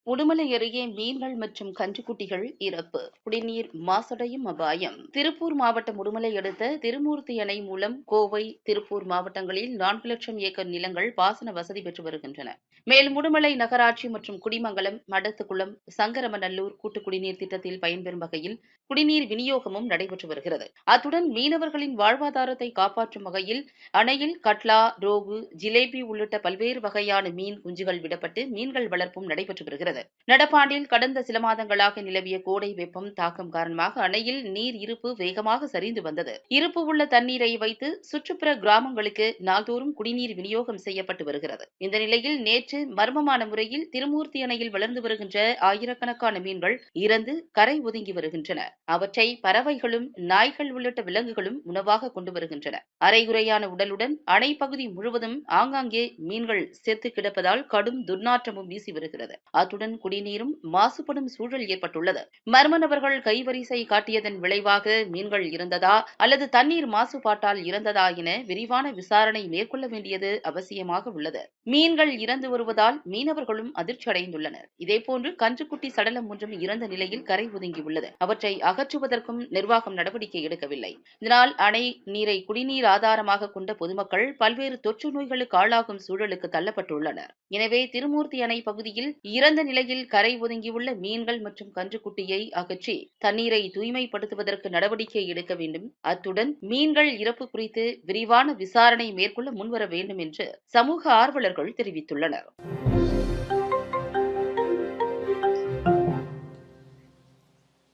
உடுமலை அருகே மீன்கள் மற்றும் கன்றுக்குட்டிகள் இறப்பு. குடிநீர் மாசடையும் அபாயம். திருப்பூர் மாவட்டம் உடுமலை அடுத்த திருமூர்த்தி அணை மூலம் கோவை, திருப்பூர் மாவட்டங்களில் 4,00,000 ஏக்கர் நிலங்கள் பாசன வசதி பெற்று வருகின்றன. மேலும் உடுமலை நகராட்சி மற்றும் குடிமங்கலம், மடத்துக்குளம், சங்கரமநல்லூர் கூட்டு குடிநீர் திட்டத்தில் பயன்பெறும் வகையில் குடிநீர் விநியோகமும் நடைபெற்று வருகிறது. அத்துடன் மீனவர்களின் வாழ்வாதாரத்தை காப்பாற்றும் வகையில் அணையில் கட்லா, ரோகு, ஜிலேபி உள்ளிட்ட பல்வேறு வகையான மீன் குஞ்சுகள் விடப்பட்டு மீன்கள் வளர்ப்பும் நடைபெற்று வருகிறது. நடப்பாண்டில் கடந்த சில மாதங்களாக நிலவிய கோடை வெப்பம் தாக்கம் காரணமாக அணையில் நீர் இருப்பு வேகமாக சரிந்து வந்தது. இருப்பு உள்ள தண்ணீரை வைத்து சுற்றுப்புற கிராமங்களுக்கு நாள்தோறும் குடிநீர் விநியோகம் செய்யப்பட்டு வருகிறது. இந்த நிலையில் நேற்று மர்மமான முறையில் திருமூர்த்தி அணையில் வளர்ந்து வருகின்ற ஆயிரக்கணக்கான மீன்கள் இறந்து கரை ஒதுங்கி வருகின்றன. அவற்றை பறவைகளும், நாய்கள் உள்ளிட்ட விலங்குகளும் உணவாக கொண்டு வருகின்றன. அரைகுறையான உடலுடன் அணை பகுதி முழுவதும் ஆங்காங்கே மீன்கள் செத்து கிடப்பதால் கடும் துர்நாற்றமும் வீசி வருகிறது. அத்துடன் குடிநீரும் மாசுபடும் சூழல் ஏற்பட்டுள்ளது. மர்ம நபர்கள் கைவரிசை காட்டியதன் விளைவாக மீன்கள் இறந்ததா அல்லது தண்ணீர் மாசுபாட்டால் இறந்ததா என விரிவான விசாரணை மேற்கொள்ள வேண்டியது அவசியமாக உள்ளது. மீன்கள் இறந்து வருவதால் மீனவர்களும் அதிர்ச்சி அடைந்துள்ளனர். இதேபோன்று கன்றுக்குட்டி சடலம் ஒன்றும் இறந்த நிலையில் கரை ஒதுங்கியுள்ளது. அவற்றை அகற்றுவதற்கும் நிர்வாகம் நடவடிக்கை எடுக்கவில்லை. இதனால் அணை நீரை குடிநீர் ஆதாரமாக கொண்ட பொதுமக்கள் பல்வேறு தொற்று நோய்களுக்கு ஆளாகும் சூழலுக்கு தள்ளப்பட்டுள்ளனர். எனவே திருமூர்த்தி அணை பகுதியில் இறந்த நிலையில் கரை ஒதுங்கியுள்ள மீன்கள் மற்றும் கன்றுக்குட்டியை அகற்றி தண்ணீரை தூய்மைப்படுத்துவதற்கு நடவடிக்கை எடுக்க வேண்டும். அத்துடன் மீன்கள் இறப்பு குறித்து விரிவான விசாரணை மேற்கொள்ள முன்வர வேண்டும் என்று சமூக ஆர்வலர்கள் தெரிவித்துள்ளனர்.